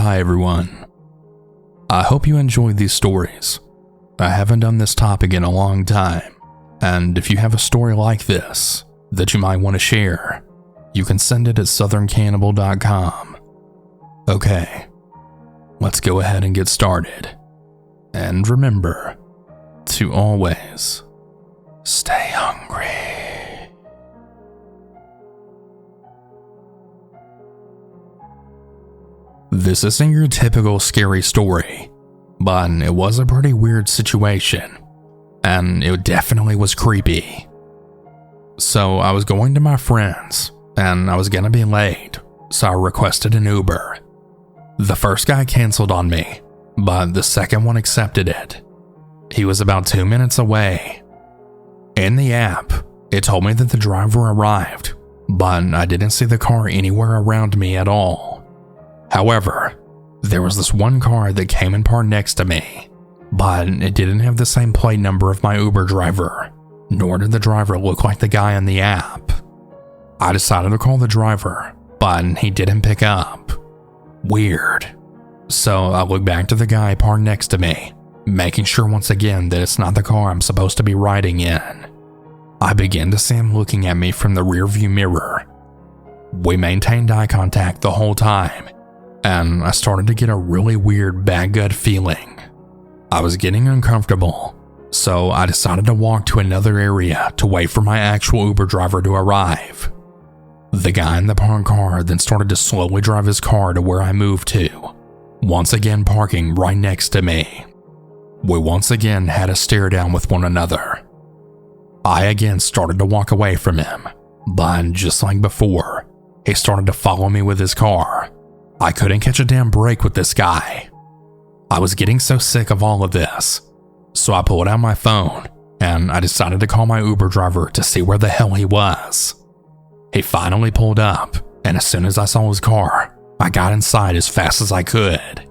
Hi everyone. I hope you enjoyed these stories. I haven't done this topic in a long time, and if you have a story like this that you might want to share, you can send it at southerncannibal.com. Okay, let's go ahead and get started. And remember to always stay hungry. This isn't your typical scary story, but it was a pretty weird situation, and it definitely was creepy. So I was going to my friend's, and I was gonna be late, so I requested an Uber. The first guy canceled on me, but the second one accepted it. He was about 2 minutes away. In the app, it told me that the driver arrived, but I didn't see the car anywhere around me at all. However, there was this one car that came and parked next to me, but it didn't have the same plate number of my Uber driver, nor did the driver look like the guy in the app. I decided to call the driver, but he didn't pick up. Weird. So I looked back to the guy parked next to me, making sure once again that it's not the car I'm supposed to be riding in. I began to see him looking at me from the rearview mirror. We maintained eye contact the whole time, and I started to get a really weird bad gut feeling. I was getting uncomfortable, so I decided to walk to another area to wait for my actual Uber driver to arrive. The guy in the parked car then started to slowly drive his car to where I moved to, once again parking right next to me. We once again had a stare down with one another. I again started to walk away from him, but just like before, he started to follow me with his car. I couldn't catch a damn break with this guy. I was getting so sick of all of this, so I pulled out my phone and I decided to call my Uber driver to see where the hell he was. He finally pulled up, and as soon as I saw his car, I got inside as fast as I could.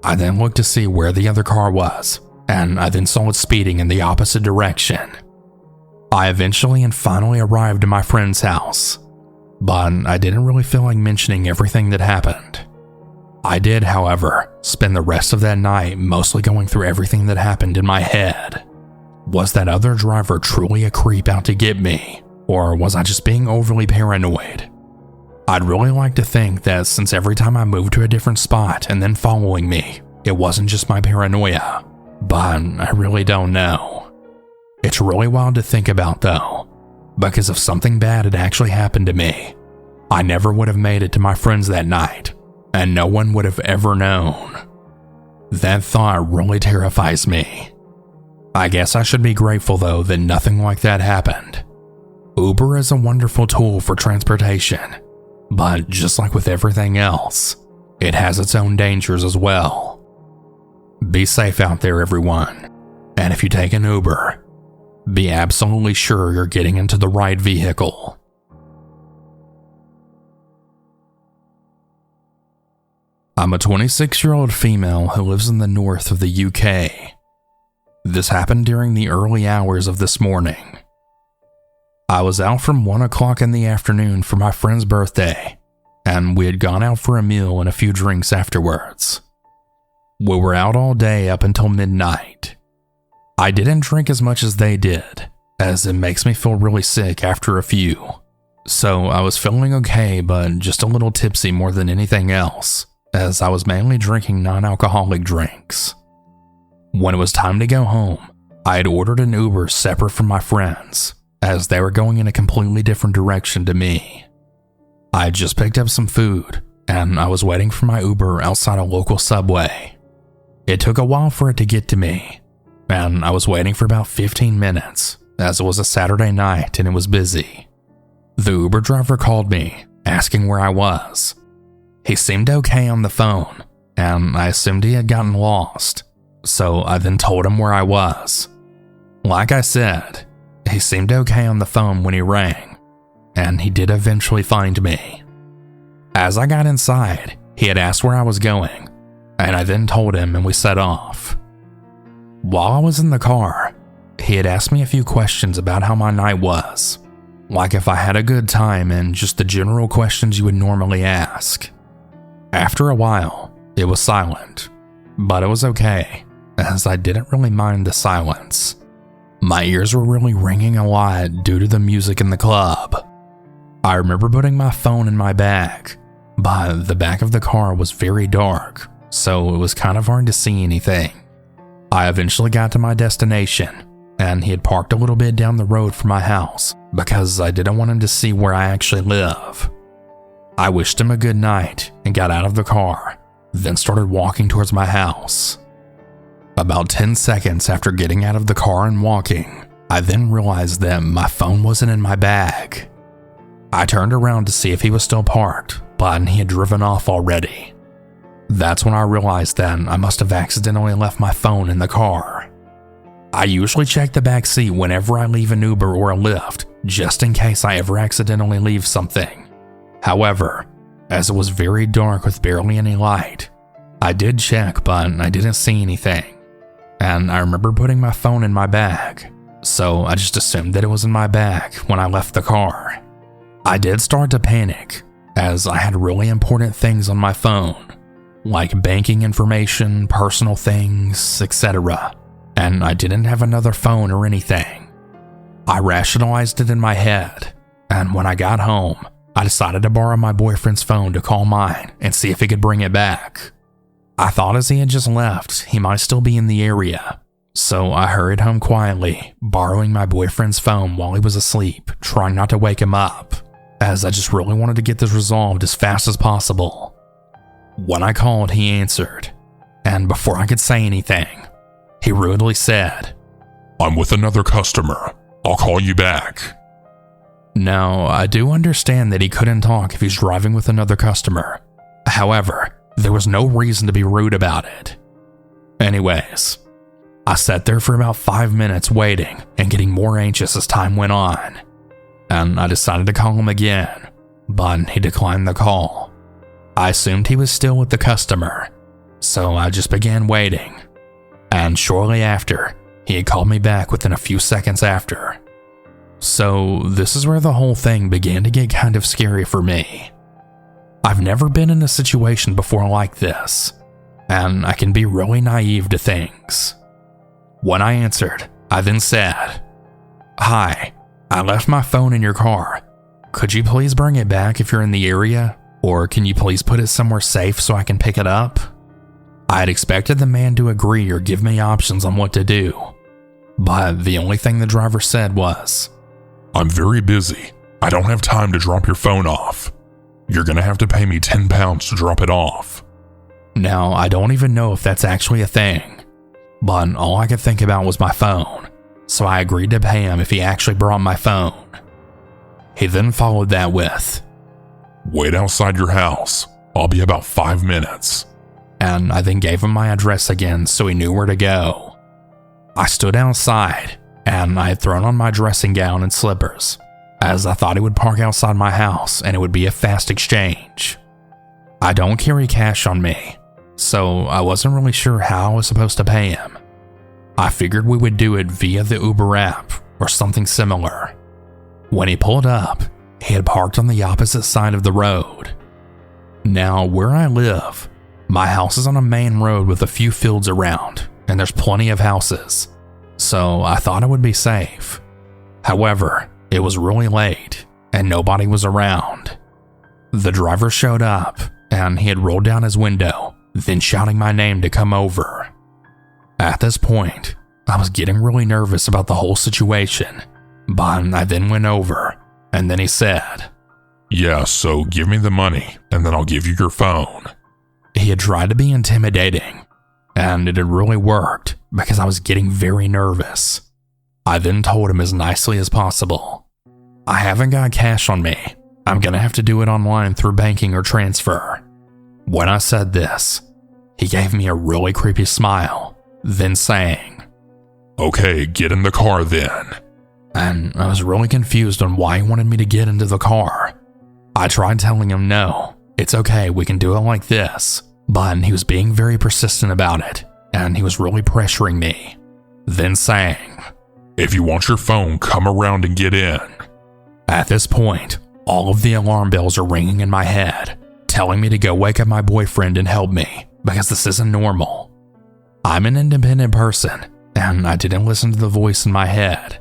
I then looked to see where the other car was, and I then saw it speeding in the opposite direction. I eventually and finally arrived at my friend's house, but I didn't really feel like mentioning everything that happened. I did, however, spend the rest of that night mostly going through everything that happened in my head. Was that other driver truly a creep out to get me, or was I just being overly paranoid? I'd really like to think that since every time I moved to a different spot and then following me, it wasn't just my paranoia, but I really don't know. It's really wild to think about though, because if something bad had actually happened to me, I never would have made it to my friends that night, and no one would have ever known. That thought really terrifies me. I guess I should be grateful though that nothing like that happened. Uber is a wonderful tool for transportation, but just like with everything else, it has its own dangers as well. Be safe out there, everyone, and if you take an Uber, be absolutely sure you're getting into the right vehicle. I'm a 26-year-old female who lives in the north of the UK. This happened during the early hours of this morning. I was out from 1 o'clock in the afternoon for my friend's birthday, and we had gone out for a meal and a few drinks afterwards. We were out all day up until midnight. I didn't drink as much as they did, as it makes me feel really sick after a few. So I was feeling okay, but just a little tipsy more than anything else, as I was mainly drinking non-alcoholic drinks. When it was time to go home, I had ordered an Uber separate from my friends, as they were going in a completely different direction to me. I had just picked up some food, and I was waiting for my Uber outside a local Subway. It took a while for it to get to me, and I was waiting for about 15 minutes, as it was a Saturday night and it was busy. The Uber driver called me, asking where I was. He seemed okay on the phone, and I assumed he had gotten lost, so I then told him where I was. Like I said, he seemed okay on the phone when he rang, and he did eventually find me. As I got inside, he had asked where I was going, and I then told him and we set off. While I was in the car, he had asked me a few questions about how my night was, like if I had a good time and just the general questions you would normally ask. After a while, It was silent, but it was okay, as I didn't really mind the silence. My ears were really ringing a lot due to the music in the club. I remember putting my phone in my bag, but the back of the car was very dark, so it was kind of hard to see anything. I eventually got to my destination, and he had parked a little bit down the road from my house because I didn't want him to see where I actually live. I wished him a good night and got out of the car, then started walking towards my house. About 10 seconds after getting out of the car and walking, I then realized that my phone wasn't in my bag. I turned around to see if he was still parked, but he had driven off already. That's when I realized that I must have accidentally left my phone in the car. I usually check the back seat whenever I leave an Uber or a Lyft, just in case I ever accidentally leave something. However, as it was very dark with barely any light, I did check, but I didn't see anything. And I remember putting my phone in my bag, so I just assumed that it was in my bag when I left the car. I did start to panic, as I had really important things on my phone, like banking information, personal things, etc., and I didn't have another phone or anything. I rationalized it in my head, and when I got home, I decided to borrow my boyfriend's phone to call mine and see if he could bring it back. I thought as he had just left, he might still be in the area, so I hurried home quietly, borrowing my boyfriend's phone while he was asleep, trying not to wake him up, as I just really wanted to get this resolved as fast as possible. When I called, he answered, and before I could say anything, he rudely said, "I'm with another customer. I'll call you back." Now, I do understand that he couldn't talk if he's driving with another customer. However, there was no reason to be rude about it. Anyways, I sat there for about 5 minutes waiting and getting more anxious as time went on, and I decided to call him again, but he declined the call. I assumed he was still with the customer, so I just began waiting, and shortly after, he had called me back within a few seconds after. So this is where the whole thing began to get kind of scary for me. I've never been in a situation before like this, and I can be really naive to things. When I answered, I then said, "Hi, I left my phone in your car. Could you please bring it back if you're in the area? Or can you please put it somewhere safe so I can pick it up?" I had expected the man to agree or give me options on what to do, but the only thing the driver said was, "I'm very busy. I don't have time to drop your phone off. You're gonna have to pay me £10 to drop it off." Now, I don't even know if that's actually a thing, but all I could think about was my phone, so I agreed to pay him if he actually brought my phone. He then followed that with, "Wait outside your house. I'll be about 5 minutes. And I then gave him my address again so he knew where to go. I stood outside, and I had thrown on my dressing gown and slippers, as I thought he would park outside my house and it would be a fast exchange. I don't carry cash on me, so I wasn't really sure how I was supposed to pay him. I figured we would do it via the Uber app or something similar. When he pulled up, he had parked on the opposite side of the road. Now, where I live, my house is on a main road with a few fields around, and there's plenty of houses, so I thought it would be safe. However, it was really late, and nobody was around. The driver showed up, and he had rolled down his window, then shouting my name to come over. At this point, I was getting really nervous about the whole situation, but I then went over, and then he said, "Yeah, so give me the money, and then I'll give you your phone." He had tried to be intimidating, and it had really worked because I was getting very nervous. I then told him as nicely as possible, "I haven't got cash on me. I'm gonna have to do it online through banking or transfer." When I said this, he gave me a really creepy smile, then saying, "Okay, get in the car then." And I was really confused on why he wanted me to get into the car. I tried telling him no, it's okay, we can do it like this, but he was being very persistent about it, and he was really pressuring me, then saying, "If you want your phone, come around and get in." At this point, all of the alarm bells are ringing in my head, telling me to go wake up my boyfriend and help me, because this isn't normal. I'm an independent person, and I didn't listen to the voice in my head,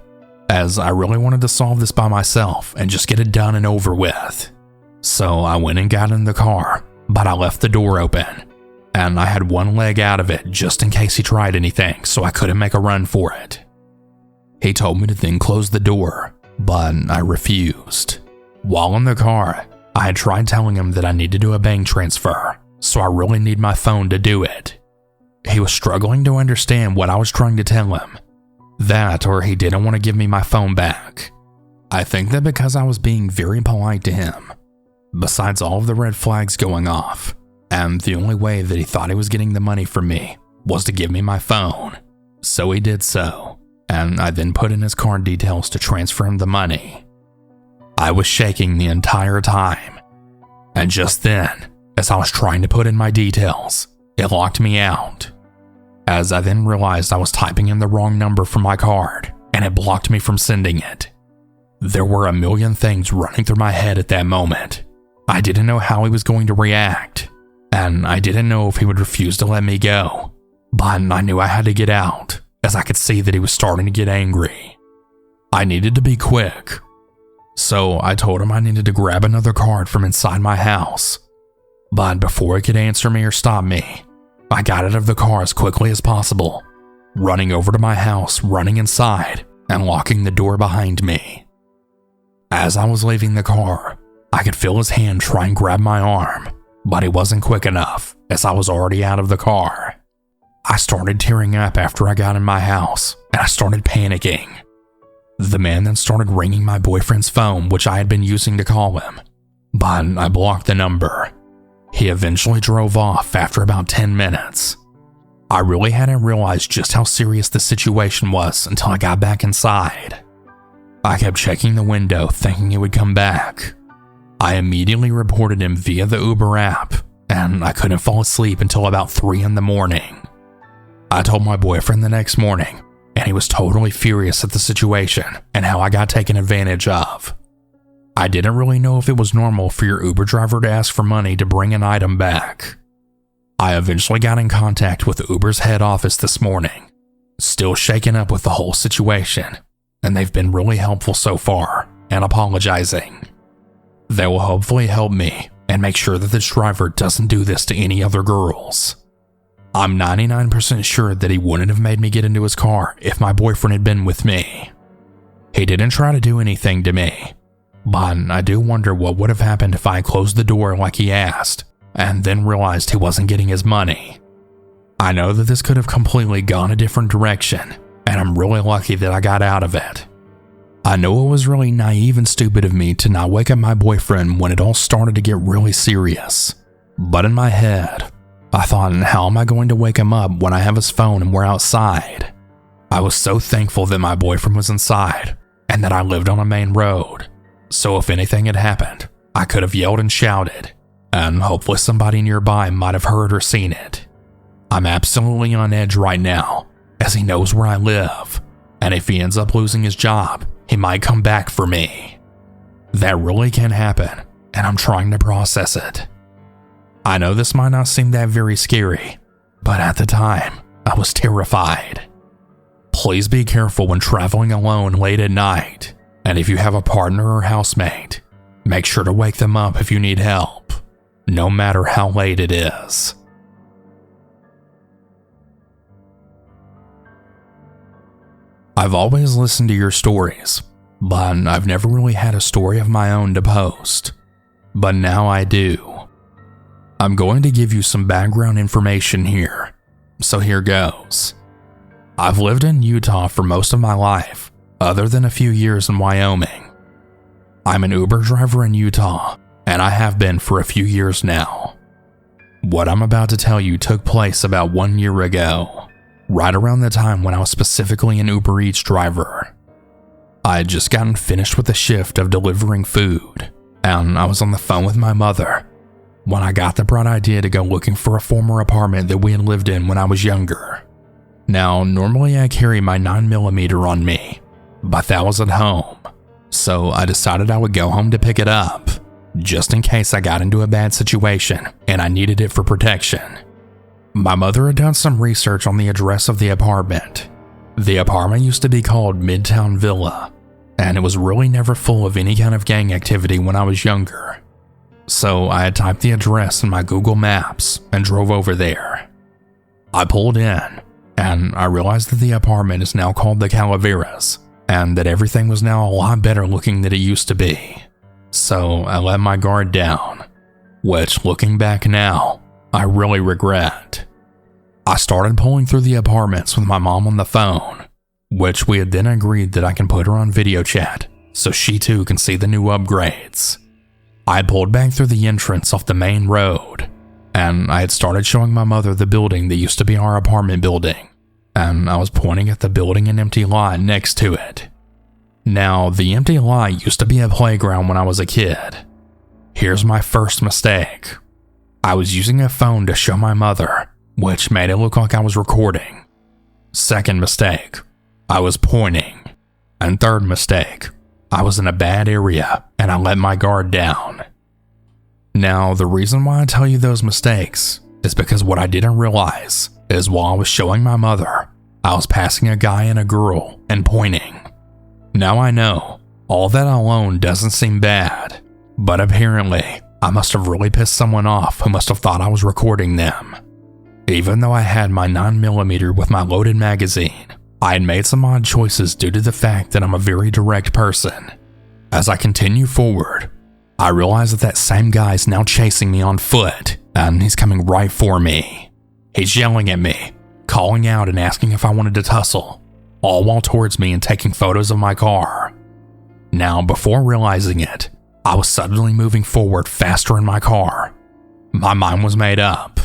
as I really wanted to solve this by myself and just get it done and over with. So I went and got in the car, but I left the door open, and I had one leg out of it just in case he tried anything so I couldn't make a run for it. He told me to then close the door, but I refused. While in the car, I had tried telling him that I need to do a bank transfer, so I really need my phone to do it. He was struggling to understand what I was trying to tell him. That, or he didn't want to give me my phone back. I think that because I was being very polite to him, besides all of the red flags going off, and the only way that he thought he was getting the money from me was to give me my phone. So he did so, and I then put in his card details to transfer him the money. I was shaking the entire time, and just then, as I was trying to put in my details, it locked me out. As I then realized I was typing in the wrong number for my card, and it blocked me from sending it. There were a million things running through my head at that moment. I didn't know how he was going to react, and I didn't know if he would refuse to let me go, but I knew I had to get out, as I could see that he was starting to get angry. I needed to be quick, so I told him I needed to grab another card from inside my house, but before he could answer me or stop me, I got out of the car as quickly as possible, running over to my house, running inside, and locking the door behind me. As I was leaving the car, I could feel his hand try and grab my arm, but he wasn't quick enough, as I was already out of the car. I started tearing up after I got in my house, and I started panicking. The man then started ringing my boyfriend's phone, which I had been using to call him, but I blocked the number. He eventually drove off after about 10 minutes. I really hadn't realized just how serious the situation was until I got back inside. I kept checking the window thinking he would come back. I immediately reported him via the Uber app, and I couldn't fall asleep until about 3 in the morning. I told my boyfriend the next morning, and he was totally furious at the situation and how I got taken advantage of. I didn't really know if it was normal for your Uber driver to ask for money to bring an item back. I eventually got in contact with Uber's head office this morning, still shaken up with the whole situation, and they've been really helpful so far and apologizing. They will hopefully help me and make sure that this driver doesn't do this to any other girls. I'm 99% sure that he wouldn't have made me get into his car if my boyfriend had been with me. He didn't try to do anything to me, but I do wonder what would have happened if I closed the door like he asked, and then realized he wasn't getting his money. I know that this could have completely gone a different direction, and I'm really lucky that I got out of it. I know it was really naive and stupid of me to not wake up my boyfriend when it all started to get really serious, but in my head, I thought, how am I going to wake him up when I have his phone and we're outside? I was so thankful that my boyfriend was inside, and that I lived on a main road. So if anything had happened, I could have yelled and shouted, and hopefully somebody nearby might have heard or seen it. I'm absolutely on edge right now, as he knows where I live, and if he ends up losing his job, he might come back for me. That really can happen, and I'm trying to process it. I know this might not seem that very scary, but at the time, I was terrified. Please be careful when traveling alone late at night. And if you have a partner or housemate, make sure to wake them up if you need help, no matter how late it is. I've always listened to your stories, but I've never really had a story of my own to post. But now I do. I'm going to give you some background information here, so here goes. I've lived in Utah for most of my life, other than a few years in Wyoming. I'm an Uber driver in Utah, and I have been for a few years now. What I'm about to tell you took place about 1 year ago, right around the time when I was specifically an Uber Eats driver. I had just gotten finished with a shift of delivering food, and I was on the phone with my mother when I got the bright idea to go looking for a former apartment that we had lived in when I was younger. Now, normally I carry my 9mm on me, but that was at home, so I decided I would go home to pick it up, just in case I got into a bad situation and I needed it for protection. My mother had done some research on the address of the apartment. The apartment used to be called Midtown Villa, and it was really never full of any kind of gang activity when I was younger. So I had typed the address in my Google Maps and drove over there. I pulled in, and I realized that the apartment is now called the Calaveras, and that everything was now a lot better looking than it used to be. So I let my guard down, which, looking back now, I really regret. I started pulling through the apartments with my mom on the phone, which we had then agreed that I can put her on video chat so she too can see the new upgrades. I had pulled back through the entrance off the main road, and I had started showing my mother the building that used to be our apartment building, and I was pointing at the building and empty lot next to it. Now, the empty lot used to be a playground when I was a kid. Here's my first mistake. I was using a phone to show my mother, which made it look like I was recording. Second mistake, I was pointing. And third mistake, I was in a bad area and I let my guard down. Now, the reason why I tell you those mistakes is because what I didn't realize is while I was showing my mother, I was passing a guy and a girl and pointing. Now I know, all that alone doesn't seem bad, but apparently I must have really pissed someone off who must have thought I was recording them. Even though I had my 9mm with my loaded magazine, I had made some odd choices due to the fact that I'm a very direct person. As I continue forward, I realize that same guy's now chasing me on foot, and he's coming right for me. He's yelling at me, calling out and asking if I wanted to tussle, all while towards me and taking photos of my car. Now, before realizing it, I was suddenly moving forward faster in my car. My mind was made up.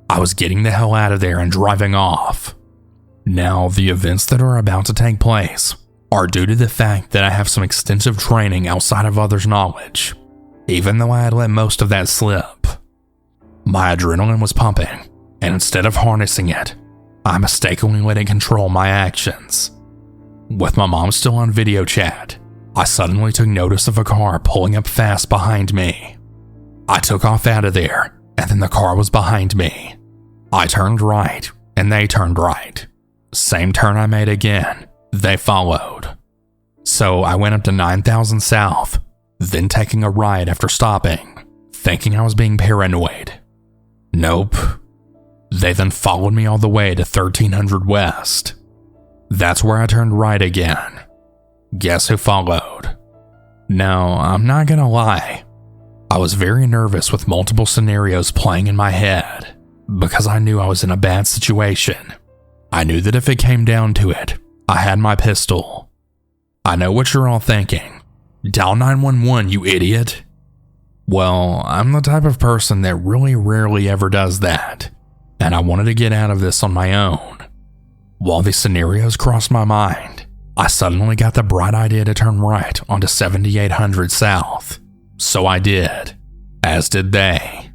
I was getting the hell out of there and driving off. Now, the events that are about to take place are due to the fact that I have some extensive training outside of others' knowledge, even though I had let most of that slip. My adrenaline was pumping, and instead of harnessing it, I mistakenly let it control my actions. With my mom still on video chat, I suddenly took notice of a car pulling up fast behind me. I took off out of there, and then the car was behind me. I turned right, and they turned right. Same turn I made again, they followed. So I went up to 9000 South, then taking a right after stopping, thinking I was being paranoid. Nope. They then followed me all the way to 1300 West. That's where I turned right again. Guess who followed? Now, I'm not gonna lie. I was very nervous with multiple scenarios playing in my head because I knew I was in a bad situation. I knew that if it came down to it, I had my pistol. I know what you're all thinking. Dial 911, you idiot. Well, I'm the type of person that really rarely ever does that, and I wanted to get out of this on my own. While these scenarios crossed my mind, I suddenly got the bright idea to turn right onto 7800 South. So I did, as did they.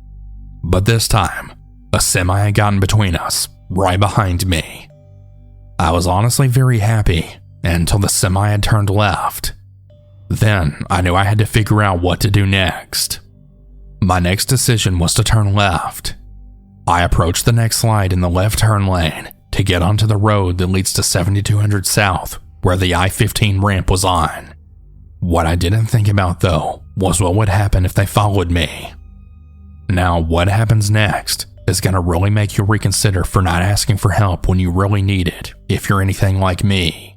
But this time, a semi had gotten between us, right behind me. I was honestly very happy until the semi had turned left. Then I knew I had to figure out what to do next. My next decision was to turn left. I approached the next light in the left turn lane to get onto the road that leads to 7200 South, where the I-15 ramp was on. What I didn't think about, though, was what would happen if they followed me. Now, what happens next is going to really make you reconsider for not asking for help when you really need it, if you're anything like me.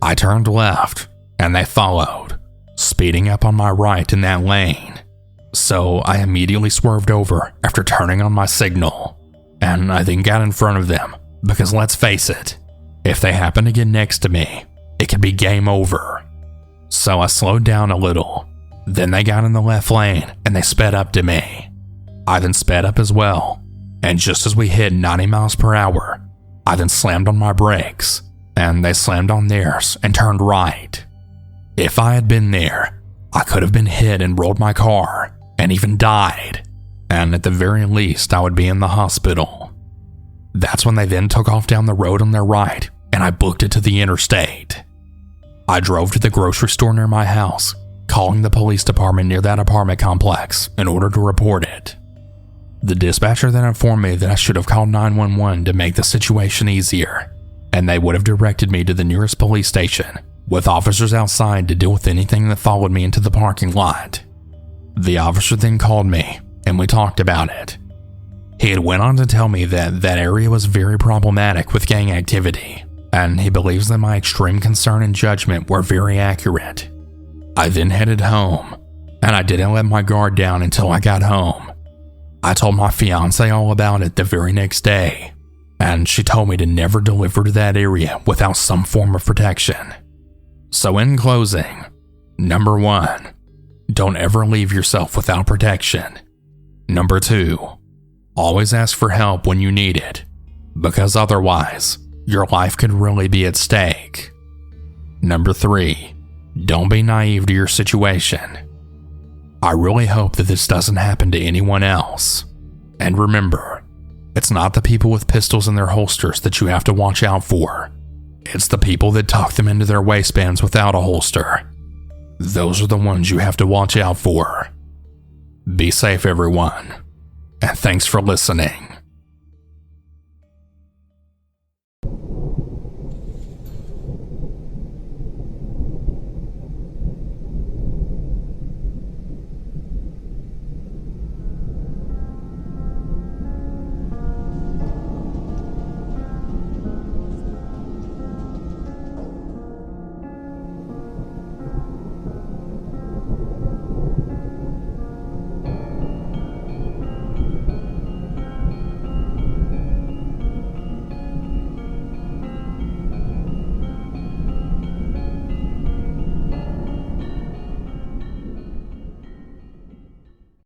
I turned left, and they followed, speeding up on my right in that lane. So I immediately swerved over after turning on my signal, and I then got in front of them, because let's face it, if they happen to get next to me, it could be game over. So I slowed down a little. Then they got in the left lane and they sped up to me. I then sped up as well, and just as we hit 90 miles per hour, I then slammed on my brakes, and they slammed on theirs and turned right. If I had been there, I could have been hit and rolled my car and even died, and at the very least I would be in the hospital. That's when they then took off down the road on their right, and I booked it to the interstate. I drove to the grocery store near my house, calling the police department near that apartment complex in order to report it. The dispatcher then informed me that I should have called 911 to make the situation easier, and they would have directed me to the nearest police station with officers outside to deal with anything that followed me into the parking lot. The officer then called me, and we talked about it. He had went on to tell me that that area was very problematic with gang activity, and he believes that my extreme concern and judgment were very accurate. I then headed home, and I didn't let my guard down until I got home. I told my fiance all about it the very next day, and she told me to never deliver to that area without some form of protection. So in closing, number 1, don't ever leave yourself without protection. Number 2, always ask for help when you need it, because otherwise, your life could really be at stake. Number 3, don't be naive to your situation. I really hope that this doesn't happen to anyone else. And remember, it's not the people with pistols in their holsters that you have to watch out for. It's the people that tuck them into their waistbands without a holster. Those are the ones you have to watch out for. Be safe, everyone, and thanks for listening.